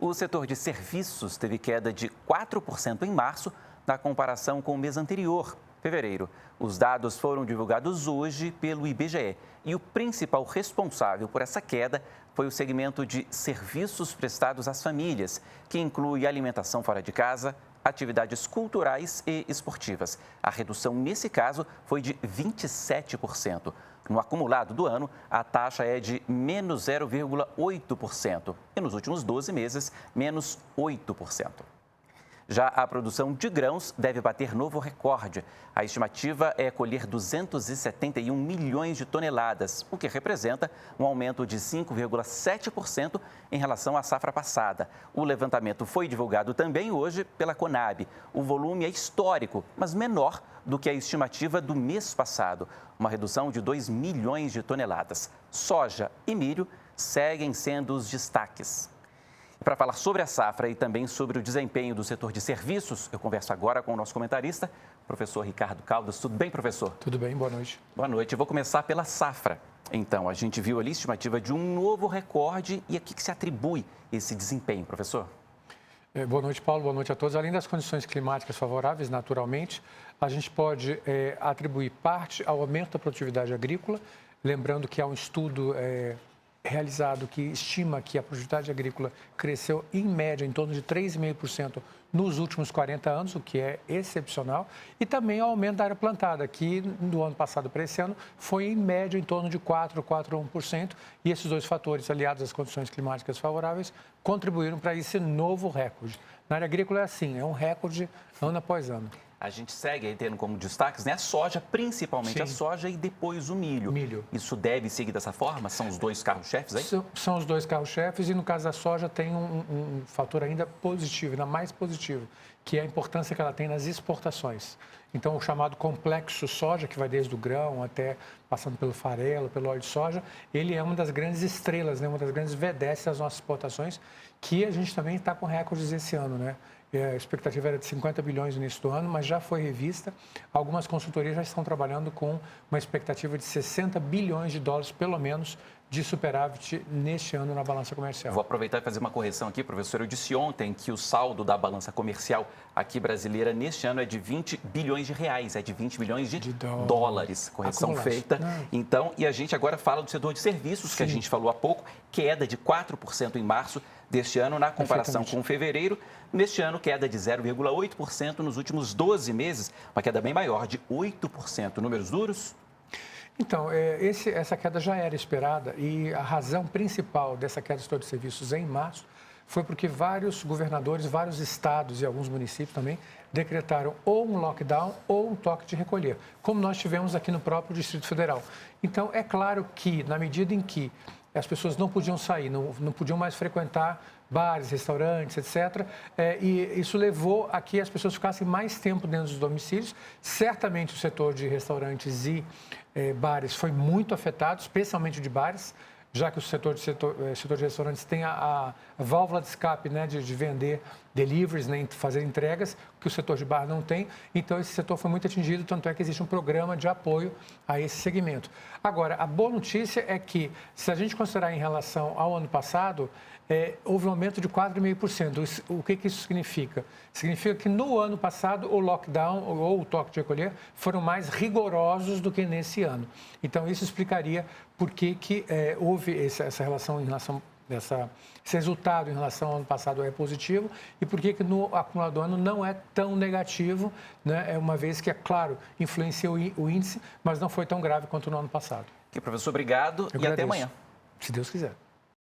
O setor de serviços teve queda de 4% em março, na comparação com o mês anterior, fevereiro. Os dados foram divulgados hoje pelo IBGE e o principal responsável por essa queda foi o segmento de serviços prestados às famílias, que inclui alimentação fora de casa, atividades culturais e esportivas. A redução, nesse caso, foi de 27%. No acumulado do ano, a taxa é de menos 0,8% e nos últimos 12 meses, menos 8%. Já a produção de grãos deve bater novo recorde. A estimativa é colher 271 milhões de toneladas, o que representa um aumento de 5,7% em relação à safra passada. O levantamento foi divulgado também hoje pela Conab. O volume é histórico, mas menor do que a estimativa do mês passado, uma redução de 2 milhões de toneladas. Soja e milho seguem sendo os destaques. Para falar sobre a safra e também sobre o desempenho do setor de serviços, eu converso agora com o nosso comentarista, professor Ricardo Caldas. Tudo bem, professor? Tudo bem, boa noite. Boa noite. Eu vou começar pela safra. Então, a gente viu ali a estimativa de um novo recorde e a que se atribui esse desempenho, professor? Boa noite, Paulo. Boa noite a todos. Além das condições climáticas favoráveis, naturalmente, a gente pode atribuir parte ao aumento da produtividade agrícola, lembrando que há um estudo realizado que estima que a produtividade agrícola cresceu em média em torno de 3,5% nos últimos 40 anos, o que é excepcional, e também o aumento da área plantada, que do ano passado para esse ano foi em média em torno de 4,1%, e esses dois fatores, aliados às condições climáticas favoráveis, contribuíram para esse novo recorde. Na área agrícola é assim, é um recorde ano após ano. A gente segue aí tendo como destaques, né, a soja, principalmente a soja e depois o milho. Isso deve seguir dessa forma? São os dois carros-chefes aí? São os dois carros-chefes e no caso da soja tem um fator ainda positivo, ainda mais positivo, que é a importância que ela tem nas exportações. Então, o chamado complexo soja, que vai desde o grão até passando pelo farelo, pelo óleo de soja, ele é uma das grandes estrelas, né, uma das grandes vedetes das nossas exportações, que a gente também está com recordes esse ano, né? A expectativa era de 50 bilhões no início do ano, mas já foi revista. Algumas consultorias já estão trabalhando com uma expectativa de 60 bilhões de dólares, pelo menos, de superávit neste ano na balança comercial. Vou aproveitar e fazer uma correção aqui, professor. Eu disse ontem que o saldo da balança comercial aqui brasileira neste ano é de 20 bilhões de reais, é de 20 bilhões de dólares. Correção feita. Então, e a gente agora fala do setor de serviços, que a gente falou há pouco, queda de 4% em março deste ano, na comparação com fevereiro. Neste ano, queda de 0,8% nos últimos 12 meses, uma queda bem maior, de 8%. Números duros? Então, essa queda já era esperada e a razão principal dessa queda do setor de serviços em março foi porque vários governadores, vários estados e alguns municípios também decretaram ou um lockdown ou um toque de recolher, como nós tivemos aqui no próprio Distrito Federal. Então, é claro que, na medida em que as pessoas não podiam sair, não podiam mais frequentar bares, restaurantes, etc. E isso levou a que as pessoas ficassem mais tempo dentro dos domicílios. Certamente o setor de restaurantes e bares foi muito afetado, especialmente o de bares, já que o setor de restaurantes tem a válvula de escape, né, de vender deliveries, né, fazer entregas, que o setor de bar não tem. Então, esse setor foi muito atingido, tanto é que existe um programa de apoio a esse segmento. Agora, a boa notícia é que, se a gente considerar em relação ao ano passado, houve um aumento de 4,5%. O que isso significa? Significa que no ano passado o lockdown ou o toque de recolher foram mais rigorosos do que nesse ano. Então, isso explicaria por que houve essa relação em relação esse resultado em relação ao ano passado é positivo e por que no acumulado do ano não é tão negativo, né? Uma vez que, é claro, influenciou o índice, mas não foi tão grave quanto no ano passado. Professor, obrigado e até amanhã. Se Deus quiser.